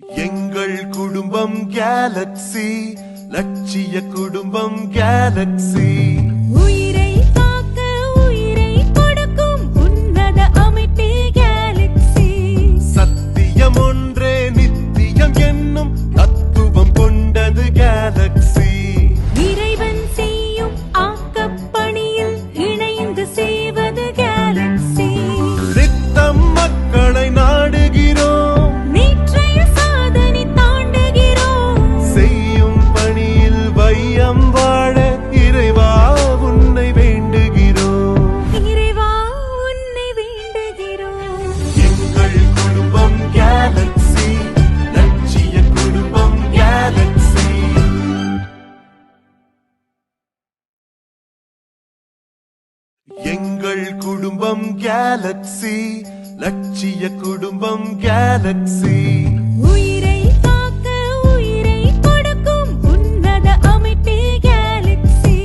எங்கள் குடும்பம் கேலக்ஸி, லட்சிய குடும்பம் கேலக்ஸி. உயிரை காக்க உயிரை கொடுக்கும் உன்னத அமைப்பே கேலக்ஸி. சத்தியம் ஒன்றே நித்தியம் என்னும் தத்துவம் கொண்டது கேலக்ஸி. இறைவன் செய்யும் ஆக்கப்பணியில் இணைந்து செய்வது கேலக்ஸி. நித்தம் மக்களை நாடுகிறோம், நேற்றைய சாதனை தாண்டுகிறோம். செய்யும் பணியில் வையம் வாழ இறைவா உன்னை வேண்டுகிறோம். இறைவா உன்னை வேண்டுகிறோம். எங்கள் குடும்பம் கேலக்ஸி, லட்சிய குடும்பம் கேலக்ஸி. எங்கள் குடும்பம் கேலக்ஸி, லட்சிய குடும்பம் கேலக்ஸி. உயிரை காக்க உயிரை கொடுக்கும் உன்னத அமைப்பே கேலக்ஸி.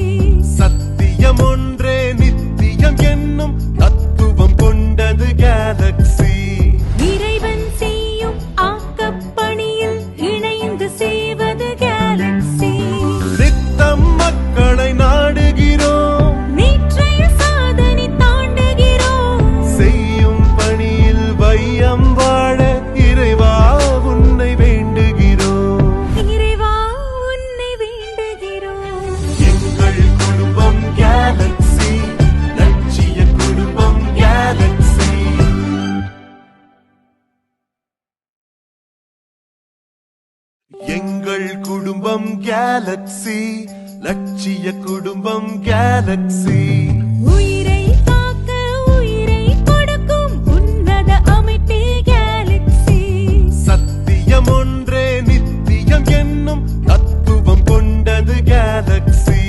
சத்தியம் ஒன்றே நித்தியம் என்னும் தத்துவம் கொண்டது கேலக்ஸி. இறைவன் செய்யும் ஆக்கப்பணியில் இணைந்து செய்வது கேலக்ஸி. நித்தம் மக்களை நாடுகிறோம், நேற்றைய சாதனை தாண்டுகிறோம். செய்யும் பணியில் வையம் வாழ இறைவா உன்னை வேண்டுகிறோம். இறைவா உன்னை வேண்டுகிறோம். எங்கள் குடும்பம் கேலக்ஸி, லட்சிய குடும்பம் கேலக்ஸி. எங்கள் குடும்பம் கேலக்ஸி, லட்சிய குடும்பம் கேலக்ஸி. உயிரை காக்க உயிரை கொடுக்கும் உன்னத அமைப்பே கேலக்ஸி. சத்தியம் ஒன்றே நித்தியம் என்னும் தத்துவம் கொண்டது கேலக்ஸி.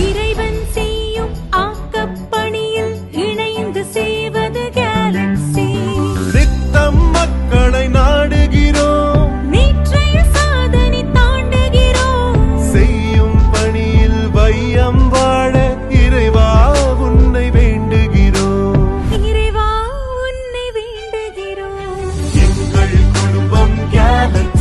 இறைவன் செய்யும் ஆக்கப்பணியில் இணைந்து செய்வது கேலக்ஸி. நித்தம் மக்களை நாடுகிறோம், நேற்றைய சாதனை தாண்டுகிறோம். செய்யும் பணியில் வையம் வாழ இறைவா உன்னை வேண்டுகிறோம். இறைவா உன்னை வேண்டுகிறோம். எங்கள் குடும்பம் கேலக்ஸி.